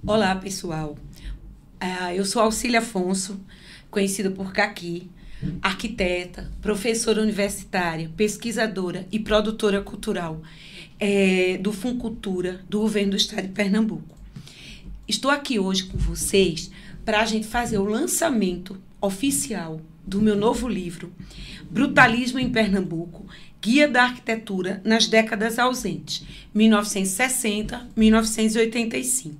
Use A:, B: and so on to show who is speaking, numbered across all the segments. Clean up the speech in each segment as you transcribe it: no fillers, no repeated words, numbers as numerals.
A: Olá, pessoal. Eu sou Auxília Afonso, conhecida por Caqui, arquiteta, professora universitária, pesquisadora e produtora cultural do Funcultura, do Governo do Estado de Pernambuco. Estou aqui hoje com vocês para a gente fazer o lançamento oficial do meu novo livro, Brutalismo em Pernambuco, Guia da Arquitetura nas Décadas Ausentes, 1960-1985.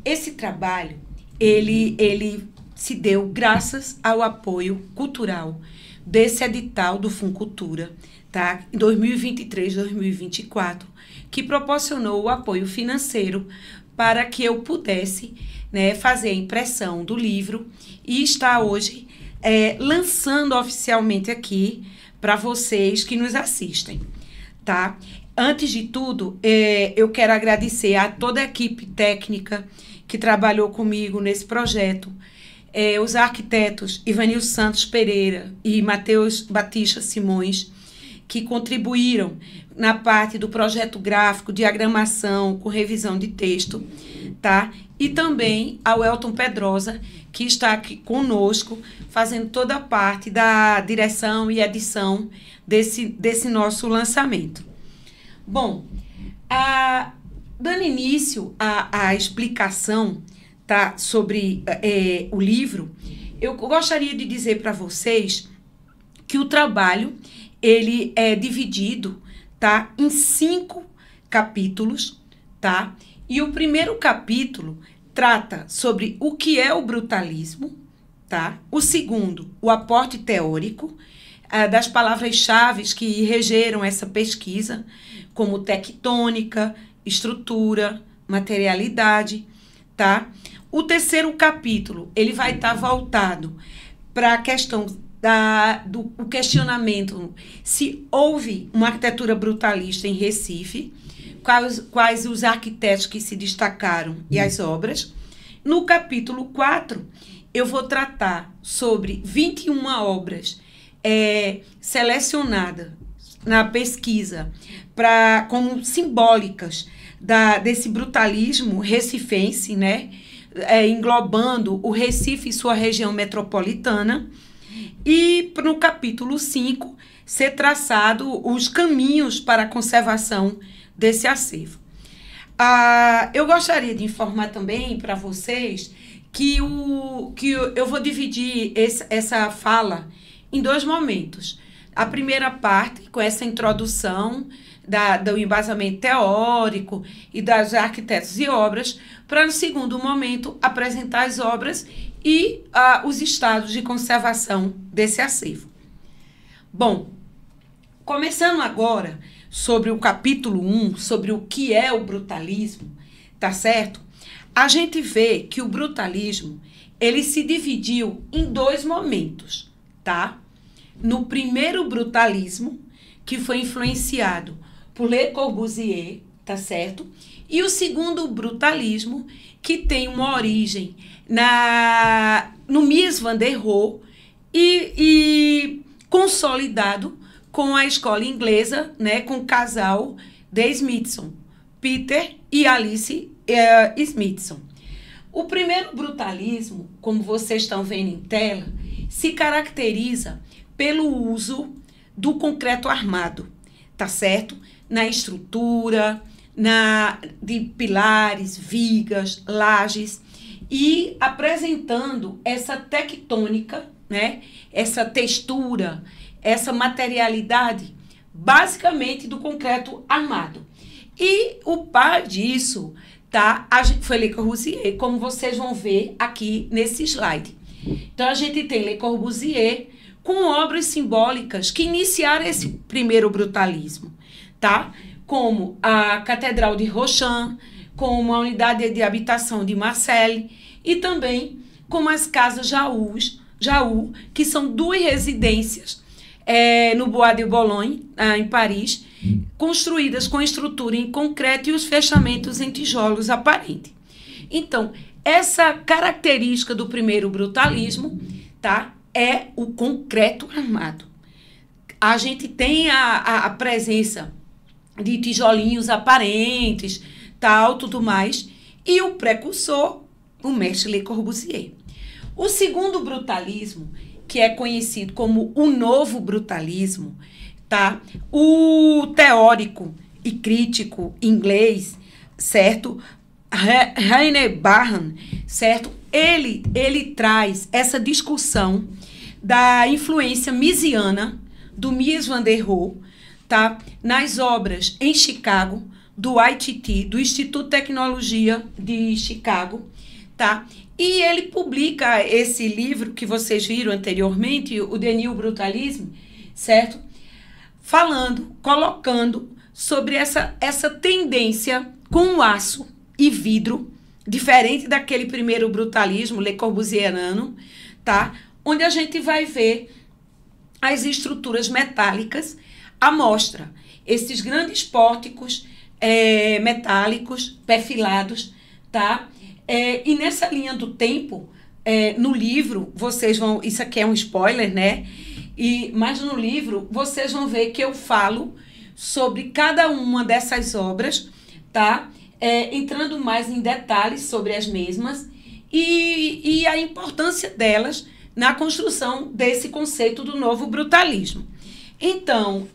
A: Esse trabalho, ele se deu graças ao apoio cultural desse edital do Funcultura, tá? Em 2023-2024, que proporcionou o apoio financeiro para que eu pudesse, né, fazer a impressão do livro e está hoje lançando oficialmente aqui para vocês que nos assistem, tá? Antes de tudo, eu quero agradecer a toda a equipe técnica que trabalhou comigo nesse projeto, os arquitetos Ivanil Santos Pereira e Matheus Batista Simões, que contribuíram na parte do projeto gráfico, diagramação, com revisão de texto, tá? E também ao Elton Pedrosa, que está aqui conosco, fazendo toda a parte da direção e edição desse nosso lançamento. Bom, dando início à explicação, tá, sobre o livro, eu gostaria de dizer para vocês que o trabalho ele é dividido, tá, em 5 capítulos, tá? E o primeiro capítulo trata sobre o que é o brutalismo, tá? O segundo, o aporte teórico das palavras-chave que regeram essa pesquisa, como tectônica, estrutura, materialidade, tá? O terceiro capítulo, ele vai estar voltado para a questão do questionamento se houve uma arquitetura brutalista em Recife, quais os arquitetos que se destacaram e as obras. No capítulo 4, eu vou tratar sobre 21 obras selecionadas na pesquisa como simbólicas desse brutalismo recifense, né? Englobando o Recife e sua região metropolitana. E no capítulo 5, ser traçado os caminhos para a conservação desse acervo. Eu gostaria de informar também para vocês que eu vou dividir essa fala em 2 momentos. A primeira parte, com essa introdução do embasamento teórico e das arquitetos e obras, para no segundo momento apresentar as obras e os estados de conservação desse acervo. Bom, começando agora sobre o capítulo 1, sobre o que é o brutalismo, tá certo? A gente vê que o brutalismo, ele se dividiu em 2 momentos, tá? No primeiro brutalismo, que foi influenciado por Le Corbusier, tá certo? E o segundo brutalismo, que tem uma origem no Mies van der Rohe e consolidado com a escola inglesa, né, com o casal de Smithson, Peter e Alice Smithson. O primeiro brutalismo, como vocês estão vendo em tela, se caracteriza pelo uso do concreto armado, tá certo? Na estrutura, de pilares, vigas, lajes, e apresentando essa tectônica, né? Essa textura, essa materialidade, basicamente do concreto armado. E o par disso, tá? Foi Le Corbusier, como vocês vão ver aqui nesse slide. Então, a gente tem Le Corbusier com obras simbólicas que iniciaram esse primeiro brutalismo, tá? Como a Catedral de Rochin, como a unidade de habitação de Marseille e também como as casas Jaú, que são 2 residências no Bois de Boulogne, em Paris, construídas com estrutura em concreto e os fechamentos em tijolos aparentes. Então, essa característica do primeiro brutalismo, tá, é o concreto armado. A gente tem a presença de tijolinhos aparentes, tal, tudo mais, e o precursor, o mestre Le Corbusier. O segundo brutalismo, que é conhecido como o novo brutalismo, tá? O teórico e crítico inglês, certo? René Barham, certo? Ele traz essa discussão da influência misiana do Mies van der Rohe, tá? Nas obras em Chicago, do ITT, do Instituto de Tecnologia de Chicago, tá? E ele publica esse livro que vocês viram anteriormente, o The New Brutalism, certo? Falando, colocando sobre essa tendência com aço e vidro, diferente daquele primeiro brutalismo, Le Corbusieriano, tá? Onde a gente vai ver as estruturas metálicas à mostra. Esses grandes pórticos metálicos, perfilados, tá? E nessa linha do tempo, no livro, vocês vão... Isso aqui é um spoiler, né? Mas no livro, vocês vão ver que eu falo sobre cada uma dessas obras, tá? Entrando mais em detalhes sobre as mesmas e a importância delas na construção desse conceito do novo brutalismo. Então,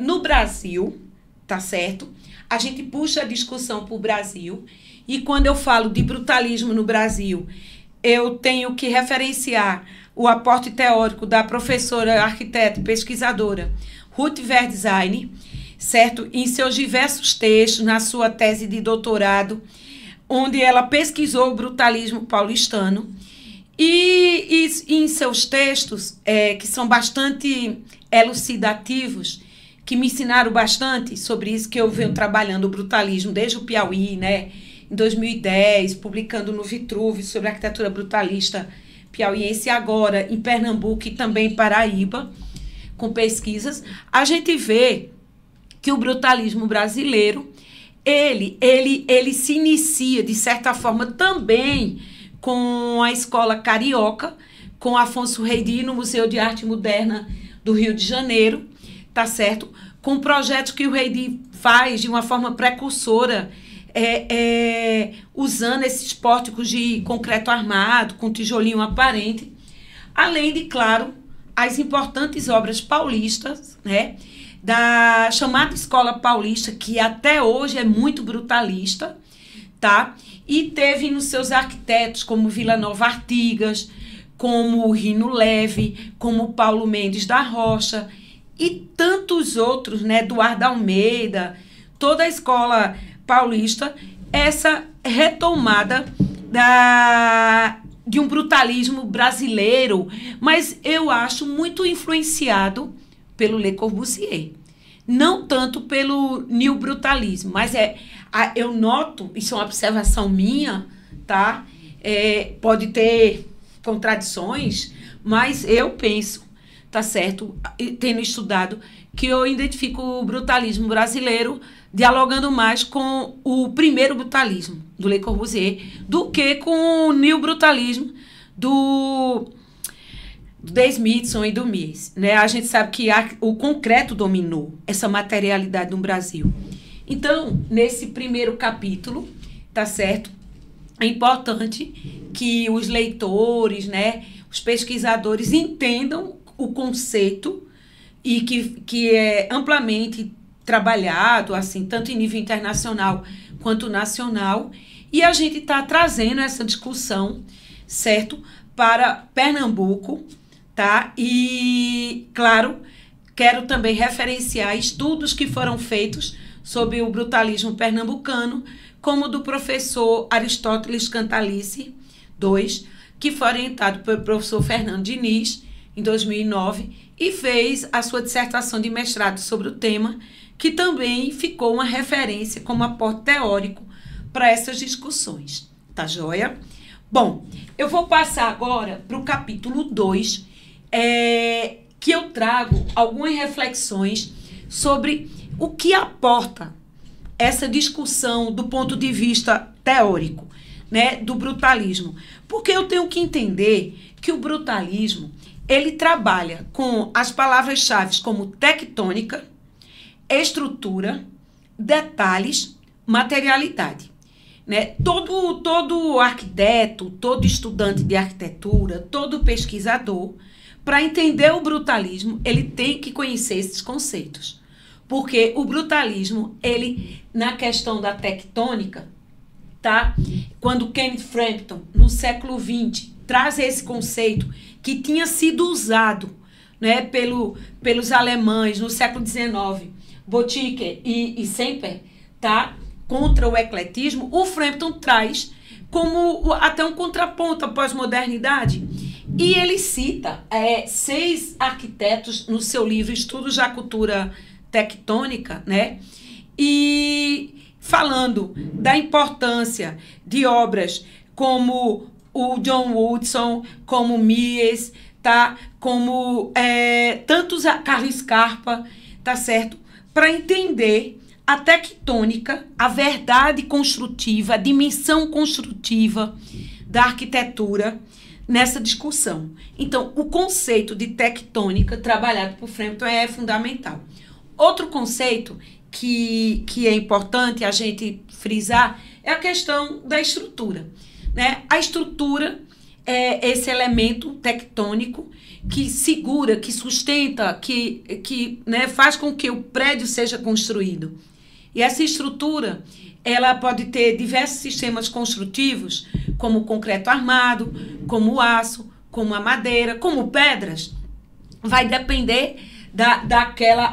A: no Brasil, tá certo? A gente puxa a discussão para o Brasil, e quando eu falo de brutalismo no Brasil, eu tenho que referenciar o aporte teórico da professora, arquiteta e pesquisadora Ruth Verdesign, certo? Em seus diversos textos, na sua tese de doutorado, onde ela pesquisou o brutalismo paulistano, e em seus textos, que são bastante elucidativos, que me ensinaram bastante sobre isso, que eu venho trabalhando o brutalismo desde o Piauí, né? Em 2010, publicando no Vitruvio sobre a arquitetura brutalista piauiense, e agora em Pernambuco e também em Paraíba, com pesquisas, a gente vê que o brutalismo brasileiro, ele se inicia, de certa forma, também com a escola carioca, com Afonso Reidy no Museu de Arte Moderna do Rio de Janeiro, tá certo? Com projetos que o Reidy faz de uma forma precursora, usando esses pórticos de concreto armado, com tijolinho aparente, além de, claro, as importantes obras paulistas, né? Da chamada Escola Paulista, que até hoje é muito brutalista, tá? E teve nos seus arquitetos como Vila Nova Artigas, como Rino Leve, como Paulo Mendes da Rocha e tantos outros, né? Eduardo Almeida, toda a escola paulista, essa retomada de um brutalismo brasileiro, mas eu acho muito influenciado pelo Le Corbusier. Não tanto pelo New Brutalismo, mas eu noto, isso é uma observação minha, tá? Pode ter contradições, mas eu penso, tá certo, tendo estudado, que eu identifico o brutalismo brasileiro dialogando mais com o primeiro brutalismo do Le Corbusier do que com o New Brutalismo do Smithson e do Mies, né? A gente sabe que o concreto dominou essa materialidade no Brasil. Então, nesse primeiro capítulo, tá certo? É importante que os leitores, né, os pesquisadores entendam o conceito e que é amplamente trabalhado, assim, tanto em nível internacional quanto nacional, e a gente está trazendo essa discussão, certo, para Pernambuco, tá? E, claro, quero também referenciar estudos que foram feitos sobre o brutalismo pernambucano, como o do professor Aristóteles Cantalice II, que foi orientado pelo professor Fernando Diniz, em 2009, e fez a sua dissertação de mestrado sobre o tema, que também ficou uma referência como aporte teórico para essas discussões. Tá joia? Bom, eu vou passar agora para o capítulo 2, que eu trago algumas reflexões sobre o que aporta essa discussão do ponto de vista teórico, né, do brutalismo. Porque eu tenho que entender que o brutalismo, ele trabalha com as palavras-chave como tectônica, estrutura, detalhes, materialidade. né? Todo arquiteto, todo estudante de arquitetura, todo pesquisador, para entender o brutalismo, ele tem que conhecer esses conceitos. Porque o brutalismo, ele, na questão da tectônica, tá? Quando Kenneth Frampton, no século XX, traz esse conceito que tinha sido usado, né, pelos alemães no século XIX, Böttcher e Semper, tá? Contra o ecletismo, o Frampton traz como até um contraponto à pós-modernidade. E ele cita 6 arquitetos no seu livro Estudos da Cultura Tectônica, né? E falando da importância de obras como o John Woodson, como Mies, tá? Como tantos Carlos Scarpa, tá certo? Para entender a tectônica, a verdade construtiva, a dimensão construtiva da arquitetura nessa discussão. Então, o conceito de tectônica trabalhado por Frampton é fundamental. Outro conceito que é importante a gente frisar é a questão da estrutura, né? A estrutura é esse elemento tectônico que segura, que sustenta, que né, faz com que o prédio seja construído. E essa estrutura, ela pode ter diversos sistemas construtivos, como o concreto armado, como o aço, como a madeira, como pedras. Vai depender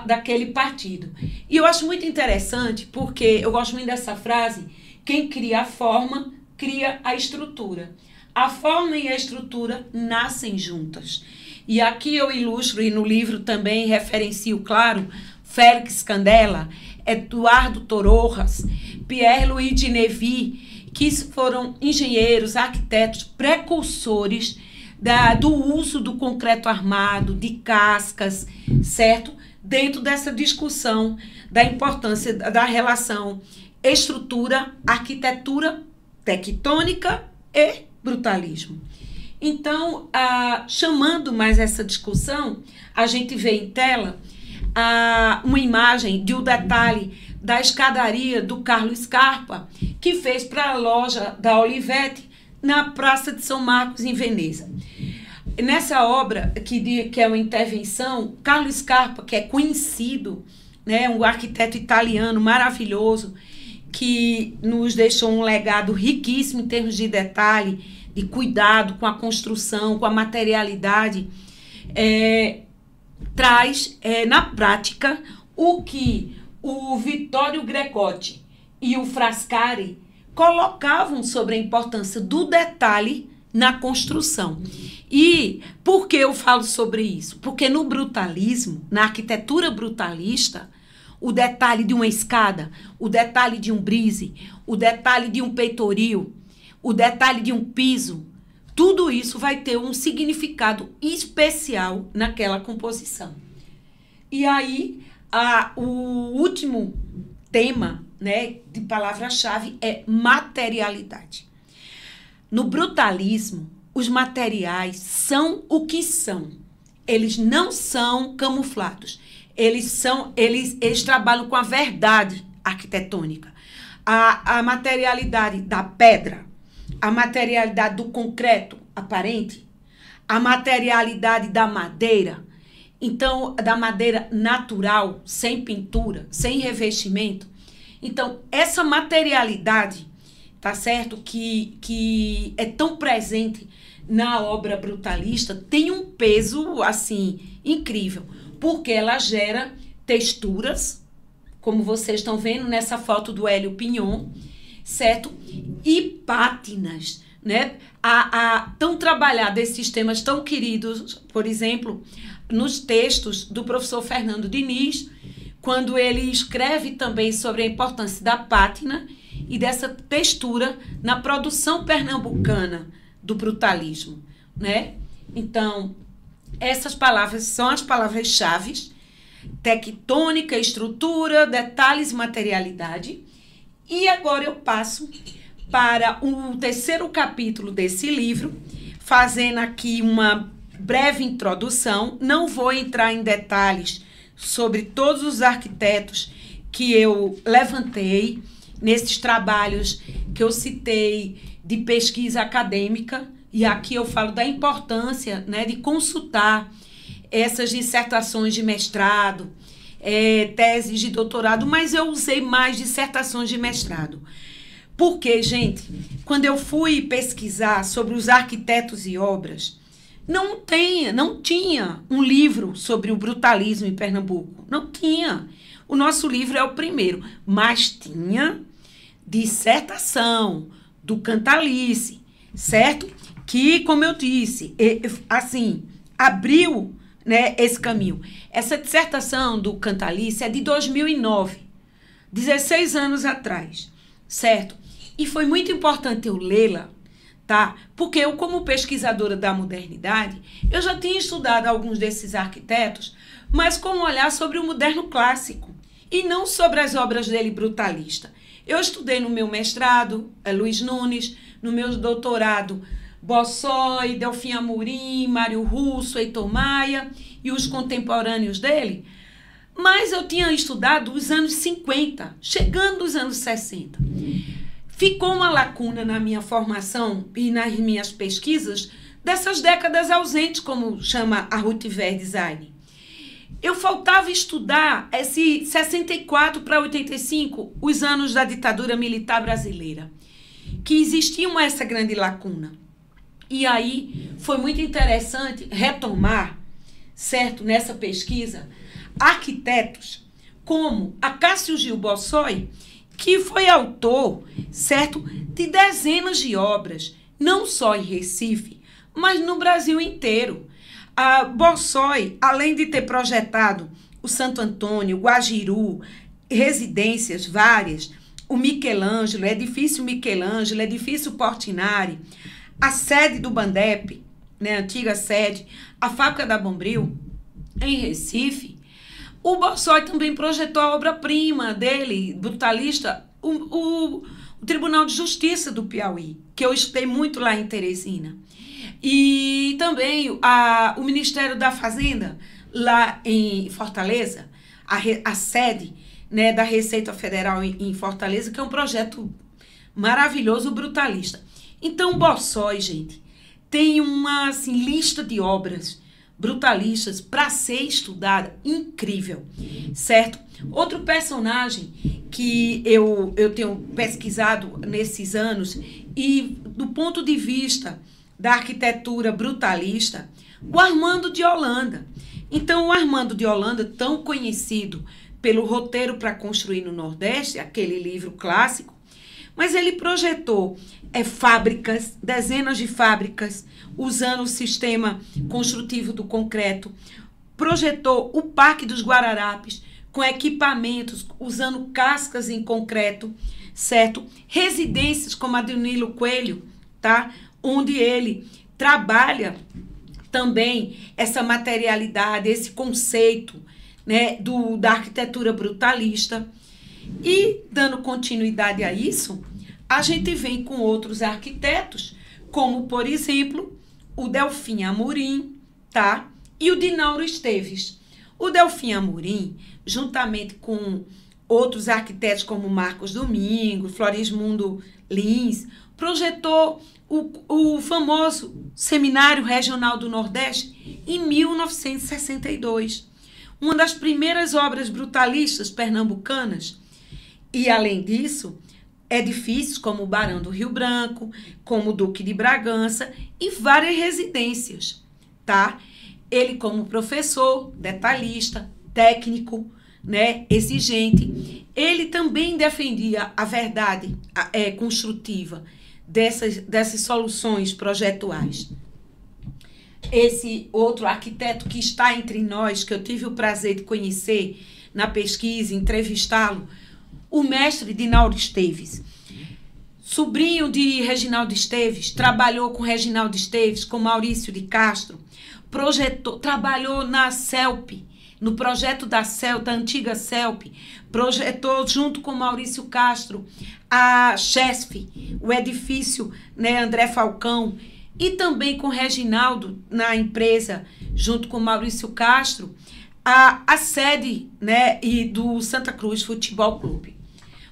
A: daquele partido. E eu acho muito interessante, porque eu gosto muito dessa frase, quem cria a forma, cria a estrutura. A forma e a estrutura nascem juntas. E aqui eu ilustro, e no livro também referencio, claro, Félix Candela, Eduardo Torrojas, Pierre-Louis de Nevy, que foram engenheiros, arquitetos, precursores do uso do concreto armado, de cascas, certo? Dentro dessa discussão da importância da relação estrutura, arquitetura, tectônica e brutalismo. Então, chamando mais essa discussão, a gente vê em tela uma imagem de um detalhe da escadaria do Carlos Scarpa, que fez para a loja da Olivetti na Praça de São Marcos, em Veneza. Nessa obra, que é uma intervenção, Carlos Scarpa, que é conhecido, né, um arquiteto italiano maravilhoso, que nos deixou um legado riquíssimo em termos de detalhe, de cuidado com a construção, com a materialidade, traz na prática o que o Vittorio Grecotti e o Frascati colocavam sobre a importância do detalhe na construção. E por que eu falo sobre isso? Porque no brutalismo, na arquitetura brutalista, o detalhe de uma escada, o detalhe de um brise, o detalhe de um peitoril, o detalhe de um piso, tudo isso vai ter um significado especial naquela composição. E aí, o último tema, né, de palavra-chave é materialidade. No brutalismo, os materiais são o que são. Eles não são camuflados. Eles trabalham com a verdade arquitetônica. A materialidade da pedra, a materialidade do concreto aparente, a materialidade da madeira, então, da madeira natural, sem pintura, sem revestimento. Então, essa materialidade, tá certo, que é tão presente na obra brutalista, tem um peso, assim, incrível, porque ela gera texturas, como vocês estão vendo nessa foto do Hélio Pignon, certo? E pátinas, né? Tão trabalhados esses temas tão queridos, por exemplo, nos textos do professor Fernando Diniz, quando ele escreve também sobre a importância da pátina e dessa textura na produção pernambucana do brutalismo, né? Então, essas palavras são as palavras-chave: tectônica, estrutura, detalhes, materialidade. E agora eu passo para o terceiro capítulo desse livro, fazendo aqui uma breve introdução. Não vou entrar em detalhes sobre todos os arquitetos que eu levantei, nesses trabalhos que eu citei de pesquisa acadêmica, e aqui eu falo da importância, né, de consultar essas dissertações de mestrado, teses de doutorado, mas eu usei mais dissertações de mestrado. Porque, gente, quando eu fui pesquisar sobre os arquitetos e obras, não tinha um livro sobre o brutalismo em Pernambuco. Não tinha. O nosso livro é o primeiro, mas tinha dissertação do Cantalice, certo? Que, como eu disse, assim, abriu, né, esse caminho. Essa dissertação do Cantalice é de 2009, 16 anos atrás, certo? E foi muito importante eu lê-la, tá? Porque eu, como pesquisadora da modernidade, eu já tinha estudado alguns desses arquitetos, mas com um olhar sobre o moderno clássico, e não sobre as obras dele brutalista. Eu estudei no meu mestrado, Luiz Nunes, no meu doutorado, Bossói, Delfim Amorim, Mário Russo, Heitor Maia e os contemporâneos dele, mas eu tinha estudado os anos 50, chegando aos anos 60. Ficou uma lacuna na minha formação e nas minhas pesquisas dessas décadas ausentes, como chama a Ruth Ver Design. Eu faltava estudar esse 64 para 85, os anos da ditadura militar brasileira, que existia essa grande lacuna. E aí foi muito interessante retomar, certo, nessa pesquisa, arquitetos como Acácio Gil Bossói, que foi autor, certo, de dezenas de obras, não só em Recife, mas no Brasil inteiro. A Bossói, além de ter projetado o Santo Antônio, o Guajiru, residências várias, o Michelangelo, edifício Michelangelo, edifício Portinari, a sede do Bandep, né, a antiga sede, a fábrica da Bombril, em Recife. O Bossói também projetou a obra-prima dele, brutalista, o Tribunal de Justiça do Piauí, que eu estudei muito lá em Teresina. E também o Ministério da Fazenda, lá em Fortaleza, a sede, né, da Receita Federal em Fortaleza, que é um projeto maravilhoso, brutalista. Então, o Bossói, gente, tem uma assim, lista de obras brutalistas para ser estudada, incrível, certo? Outro personagem que eu tenho pesquisado nesses anos e do ponto de vista da arquitetura brutalista, o Armando de Holanda. Então, o Armando de Holanda, tão conhecido pelo Roteiro para Construir no Nordeste, aquele livro clássico, mas ele projetou fábricas, dezenas de fábricas, usando o sistema construtivo do concreto, projetou o Parque dos Guararapes, com equipamentos, usando cascas em concreto, certo? Residências como a do Nilo Coelho, tá? Onde ele trabalha também essa materialidade, esse conceito, né, da arquitetura brutalista. E, dando continuidade a isso, a gente vem com outros arquitetos, como, por exemplo, o Delfim Amorim, tá? E o Dinauro Esteves. O Delfim Amorim, juntamente com outros arquitetos como Marcos Domingos, Florismundo Lins, projetou o famoso Seminário Regional do Nordeste em 1962. Uma das primeiras obras brutalistas pernambucanas. E, além disso, edifícios como o Barão do Rio Branco, como o Duque de Bragança e várias residências, tá? Ele, como professor, detalhista, técnico, né, exigente, ele também defendia a verdade construtiva dessas soluções projetuais. Esse outro arquiteto que está entre nós, que eu tive o prazer de conhecer na pesquisa, entrevistá-lo, o mestre Dinauro Esteves. Sobrinho de Reginaldo Esteves, trabalhou com Reginaldo Esteves, com Maurício de Castro, trabalhou na CELP, no projeto da antiga CELP, projetou junto com Maurício Castro a CHESF, o edifício, né, André Falcão, e também com Reginaldo na empresa, junto com Maurício Castro, a sede, né, e do Santa Cruz Futebol Clube.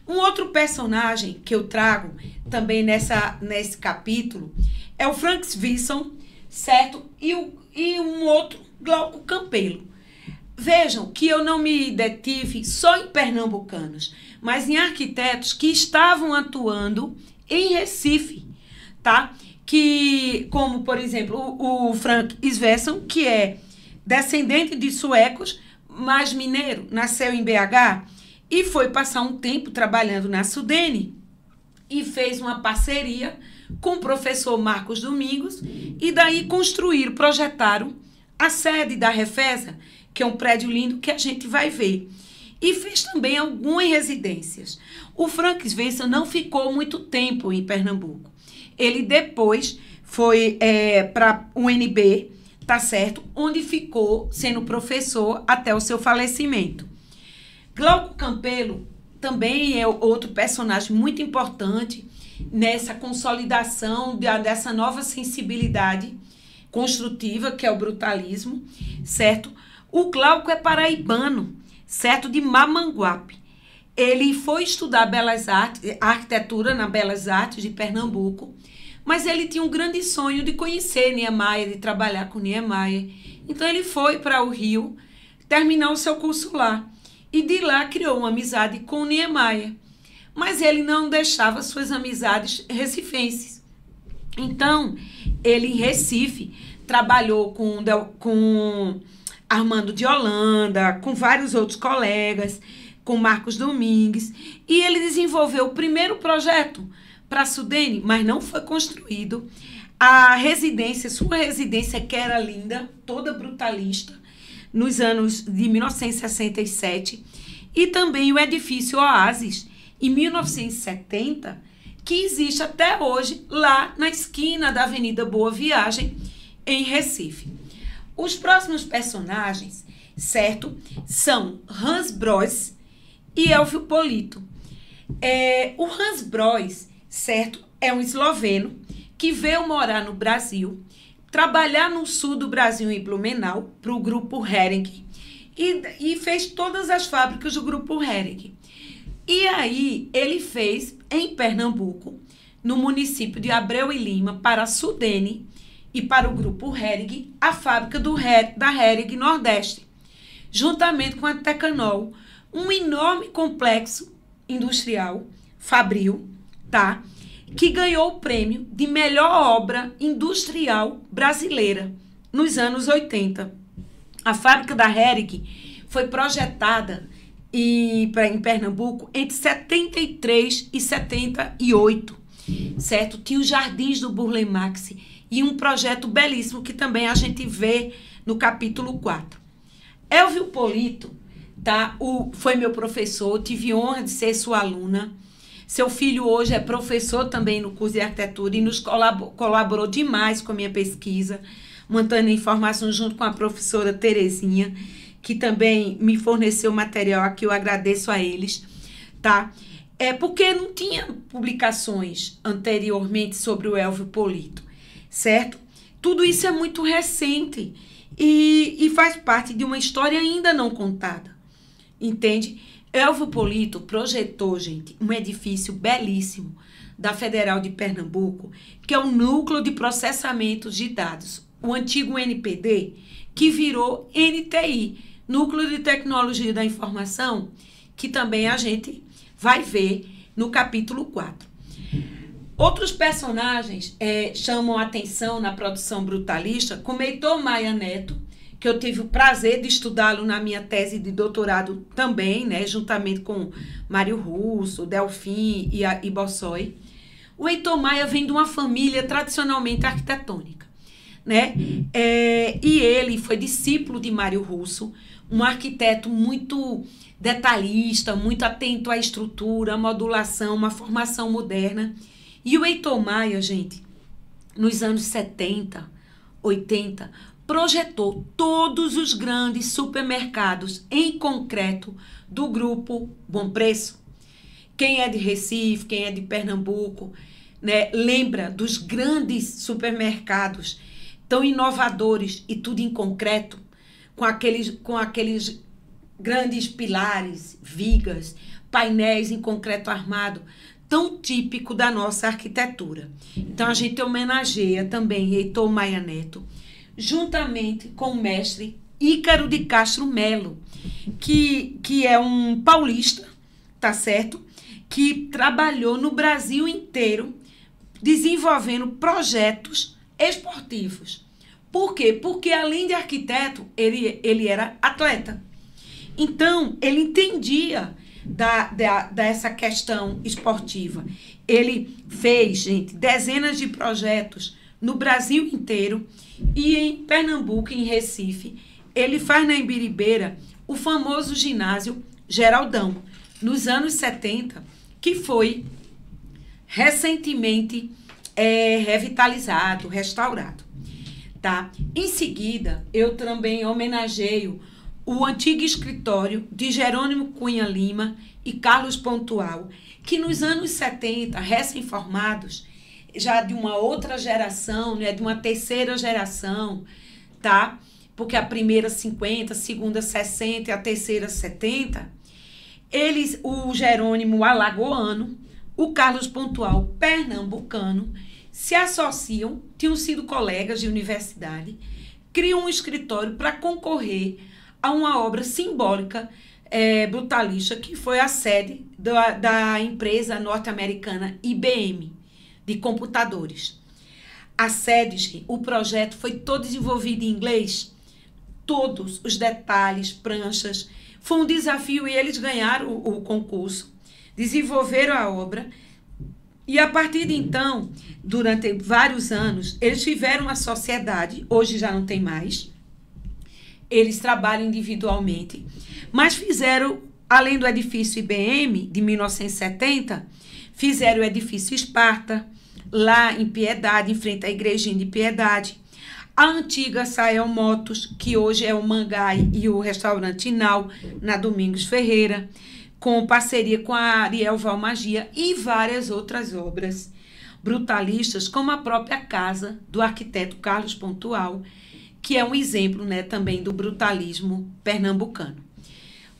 A: Um outro personagem que eu trago também nesse capítulo é o Francis Visson, certo? E um outro, Glauco Campelo. Vejam que eu não me detive só em pernambucanos, mas em arquitetos que estavam atuando em Recife, tá? Que, como, por exemplo, o Frank Svensson, que é descendente de suecos, mas mineiro, nasceu em BH e foi passar um tempo trabalhando na Sudene e fez uma parceria com o professor Marcos Domingos e daí construíram, projetaram a sede da Refesa, que é um prédio lindo que a gente vai ver. E fez também algumas residências. O Frank Svensson não ficou muito tempo em Pernambuco. Ele depois foi para o UNB, tá certo? Onde ficou sendo professor até o seu falecimento. Glauco Campelo também é outro personagem muito importante nessa consolidação dessa nova sensibilidade construtiva, que é o brutalismo, certo? O Glauco é paraibano, certo? De Mamanguape. Ele foi estudar Belas Artes, arquitetura na Belas Artes de Pernambuco, mas ele tinha um grande sonho de conhecer Niemeyer, de trabalhar com Niemeyer. Então ele foi para o Rio terminar o seu curso lá. E de lá criou uma amizade com Niemeyer. Mas ele não deixava suas amizades recifenses. Então, ele em Recife trabalhou com Armando de Holanda, com vários outros colegas, com Marcos Domingues, e ele desenvolveu o primeiro projeto para a Sudene, mas não foi construído. A residência, sua residência, que era linda, toda brutalista, nos anos de 1967, e também o edifício Oasis, em 1970, que existe até hoje lá na esquina da Avenida Boa Viagem, em Recife. Os próximos personagens, certo, são Hans Broys e Elvio Polito. O Hans Broys, certo, é um esloveno que veio morar no Brasil, trabalhar no sul do Brasil, em Blumenau, para o Grupo Hering, e fez todas as fábricas do Grupo Hering. E aí ele fez, em Pernambuco, no município de Abreu e Lima, para a Sudene e para o Grupo Hering, a fábrica da Hering Nordeste, juntamente com a Tecanol, um enorme complexo industrial, fabril, tá? Que ganhou o prêmio de melhor obra industrial brasileira nos anos 80. A fábrica da Hering foi projetada em Pernambuco entre 73 e 78, certo? Tinha os jardins do Burle Marx e um projeto belíssimo que também a gente vê no capítulo 4. Elvio Polito, tá? Foi meu professor, tive honra de ser sua aluna. Seu filho hoje é professor também no curso de arquitetura e nos colaborou demais com a minha pesquisa, mantendo informações junto com a professora Terezinha, que também me forneceu material aqui, eu agradeço a eles, tá? Porque não tinha publicações anteriormente sobre o Elvio Polito, certo? Tudo isso é muito recente e faz parte de uma história ainda não contada, entende? Elvio Polito projetou, gente, um edifício belíssimo da Federal de Pernambuco, que é o Núcleo de Processamento de Dados, o antigo NPD, que virou NTI, Núcleo de Tecnologia da Informação, que também a gente vai ver no capítulo 4. Outros personagens chamam a atenção na produção brutalista, como Heitor Maia Neto, que eu tive o prazer de estudá-lo na minha tese de doutorado também, né, juntamente com Mário Russo, Delfim e Bossoi. O Heitor Maia vem de uma família tradicionalmente arquitetônica, né? E ele foi discípulo de Mário Russo, um arquiteto muito detalhista, muito atento à estrutura, à modulação, uma formação moderna. E o Heitor Maia, gente, nos anos 70, 80, projetou todos os grandes supermercados em concreto do grupo Bom Preço. Quem é de Recife, quem é de Pernambuco, né, lembra dos grandes supermercados tão inovadores e tudo em concreto, com aqueles grandes pilares, vigas, painéis em concreto armado, tão típico da nossa arquitetura. Então, a gente homenageia também Heitor Maia Neto, juntamente com o mestre Ícaro de Castro Melo, que é um paulista, tá certo? Que trabalhou no Brasil inteiro desenvolvendo projetos esportivos. Por quê? Porque, além de arquiteto, ele era atleta. Então, ele entendia dessa questão esportiva. Ele fez, gente, dezenas de projetos no Brasil inteiro e em Pernambuco, em Recife. Ele faz na Imbiribeira o famoso ginásio Geraldão, nos anos 70, que foi recentemente revitalizado, restaurado. Tá? Em seguida, eu também homenageio o antigo escritório de Jerônimo Cunha Lima e Carlos Pontual, que nos anos 70, recém-formados, já de uma outra geração, né, de uma terceira geração, tá? Porque a primeira 50, a segunda 60 e a terceira 70, eles, o Jerônimo alagoano, o Carlos Pontual pernambucano, se associam, tinham sido colegas de universidade, criam um escritório para concorrer a uma obra simbólica brutalista, que foi a sede da empresa norte-americana IBM, de computadores. A sede, o projeto foi todo desenvolvido em inglês, todos os detalhes, pranchas. Foi um desafio e eles ganharam o concurso, desenvolveram a obra. E a partir de então, durante vários anos, eles tiveram uma sociedade, hoje já não tem mais. Eles trabalham individualmente, mas fizeram, além do edifício IBM, de 1970, fizeram o edifício Esparta, lá em Piedade, em frente à igrejinha de Piedade. A antiga Sael Motos, que hoje é o Mangai e o restaurante Inal, na Domingos Ferreira, com parceria com a Ariel Valmagia e várias outras obras brutalistas, como a própria casa do arquiteto Carlos Pontual, que é um exemplo, né, também do brutalismo pernambucano.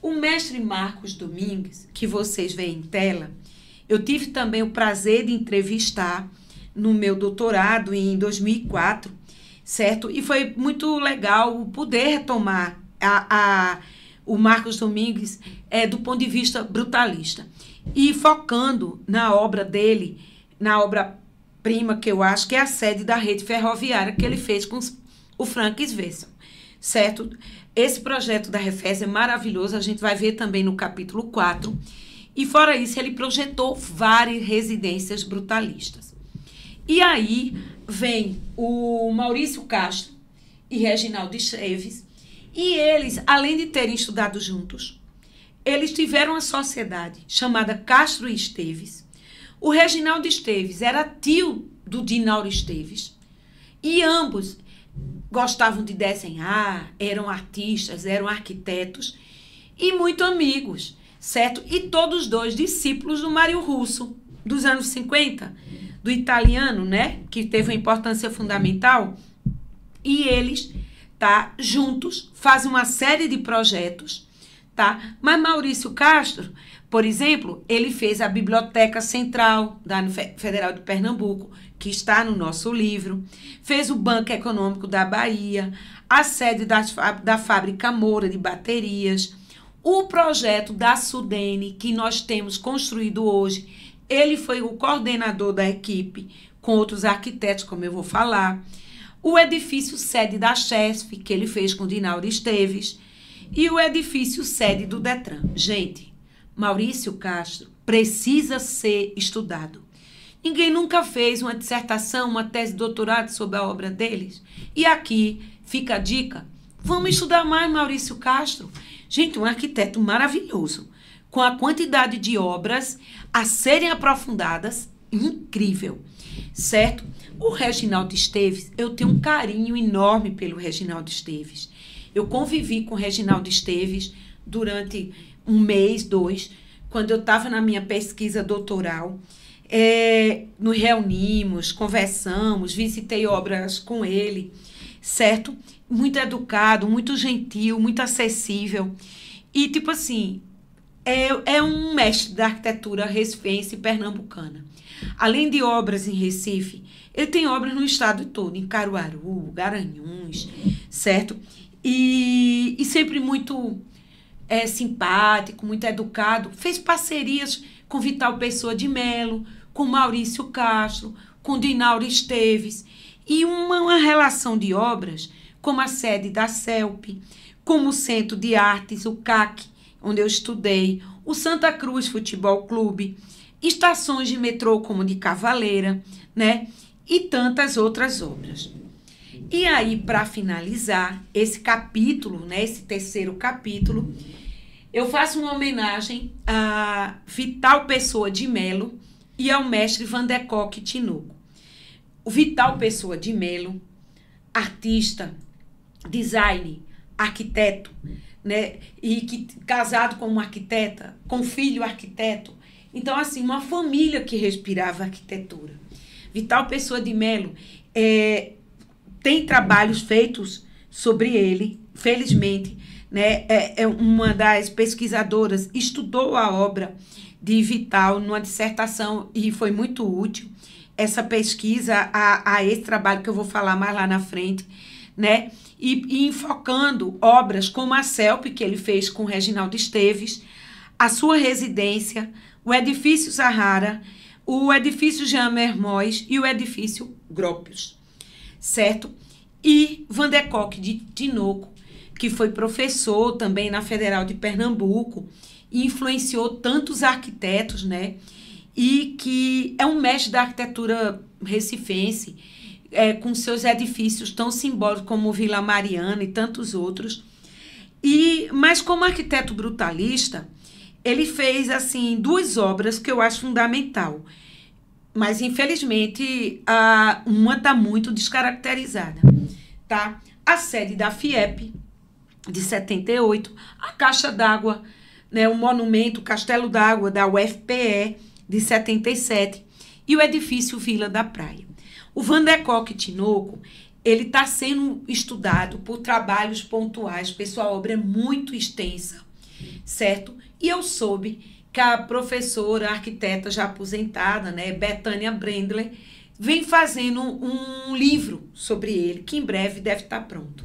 A: O mestre Marcos Domingues, que vocês veem em tela, eu tive também o prazer de entrevistar no meu doutorado em 2004, certo? E foi muito legal poder retomar o Marcos Domingues do ponto de vista brutalista. E focando na obra dele, na obra-prima, que eu acho que é a sede da rede ferroviária que ele fez com o Frank Svensson, certo? Esse projeto da Refes é maravilhoso, a gente vai ver também no capítulo 4. E fora isso, ele projetou várias residências brutalistas. E aí vem o Maurício Castro e Reginaldo Esteves, e eles, além de terem estudado juntos, eles tiveram uma sociedade chamada Castro e Esteves. O Reginaldo Esteves era tio do Dinauro Esteves, e ambos gostavam de desenhar, eram artistas, eram arquitetos e muito amigos, certo? E todos dois discípulos do Mário Russo, dos anos 50, do italiano, né? Que teve uma importância fundamental. E eles, tá, juntos, fazem uma série de projetos, tá? Mas Maurício Castro, por exemplo, ele fez a Biblioteca Central da Federal de Pernambuco, que está no nosso livro, fez o Banco Econômico da Bahia, a sede da Fábrica Moura de Baterias, o projeto da Sudene, que nós temos construído hoje, ele foi o coordenador da equipe, com outros arquitetos, como eu vou falar, o edifício sede da Chesf, que ele fez com Dinauro Esteves, e o edifício sede do Detran. Gente, Maurício Castro precisa ser estudado. Ninguém nunca fez uma dissertação, uma tese de doutorado sobre a obra deles. E aqui fica a dica. Vamos estudar mais Maurício Castro. Gente, um arquiteto maravilhoso, com a quantidade de obras a serem aprofundadas, incrível, certo? O Reginaldo Esteves, eu tenho um carinho enorme pelo Reginaldo Esteves. Eu convivi com o Reginaldo Esteves durante um mês, 2, quando eu estava na minha pesquisa doutoral. Nos reunimos, conversamos, visitei obras com ele, certo? Muito educado, muito gentil, muito acessível. E, tipo assim, é um mestre da arquitetura recifense e pernambucana. Além de obras em Recife, ele tem obras no estado todo, em Caruaru, Garanhuns, certo? E sempre muito simpático, muito educado. Fez parcerias com Vital Pessoa de Melo, com Maurício Castro, com Dinauro Esteves, e uma relação de obras, como a sede da CELP, como o Centro de Artes, o CAC, onde eu estudei, o Santa Cruz Futebol Clube, estações de metrô como de Cavaleira, né? E tantas outras obras. E aí, para finalizar esse capítulo, né, esse terceiro capítulo, eu faço uma homenagem a Vital Pessoa de Melo e ao mestre Vandercock Tinoco. O Vital Pessoa de Melo, artista, designer, arquiteto, né, e casado com uma arquiteta, com filho arquiteto. Então, assim, uma família que respirava arquitetura. Vital Pessoa de Melo tem trabalhos feitos sobre ele, felizmente, né? É uma das pesquisadoras, estudou a obra de Vital numa dissertação e foi muito útil essa pesquisa a esse trabalho que eu vou falar mais lá na frente, né? E enfocando obras como a CELP, que ele fez com Reginaldo Esteves, a sua residência, o edifício Sahara, o edifício Jean Mermoz e o edifício Gropius, certo? E Vandercock de Tinoco, que foi professor também na Federal de Pernambuco e influenciou tantos arquitetos, né? E que é um mestre da arquitetura recifense, com seus edifícios tão simbólicos como Vila Mariana e tantos outros. Mas como arquiteto brutalista, ele fez assim 2 obras que eu acho fundamental. Mas, infelizmente, uma está muito descaracterizada, tá? A sede da FIEP, de 78, a Caixa d'Água, né, o monumento, o Castelo d'Água da UFPE, de 77, e o edifício Vila da Praia. O Vandercock Tinoco, ele está sendo estudado por trabalhos pontuais, pessoal, a obra é muito extensa, certo? E eu soube que a professora, a arquiteta já aposentada, né, Betânia Brendler, vem fazendo um livro sobre ele, que em breve deve estar pronto,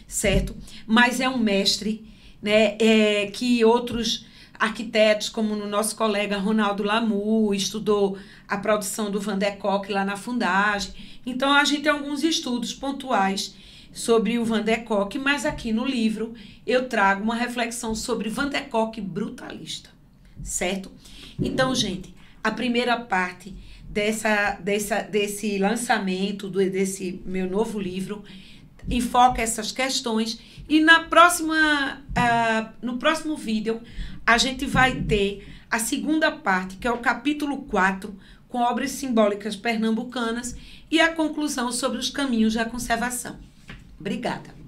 A: certo? Mas é um mestre, né, que outros arquitetos, como o nosso colega Ronaldo Lamu, estudou a produção do Vandercock lá na Fundagem. Então, a gente tem alguns estudos pontuais sobre o Vandercock, mas aqui no livro eu trago uma reflexão sobre Vandercock brutalista, certo? Então, gente, a primeira parte desse lançamento, desse meu novo livro, enfoca essas questões e no próximo vídeo a gente vai ter a segunda parte, que é o capítulo 4, com obras simbólicas pernambucanas e a conclusão sobre os caminhos da conservação. Obrigada.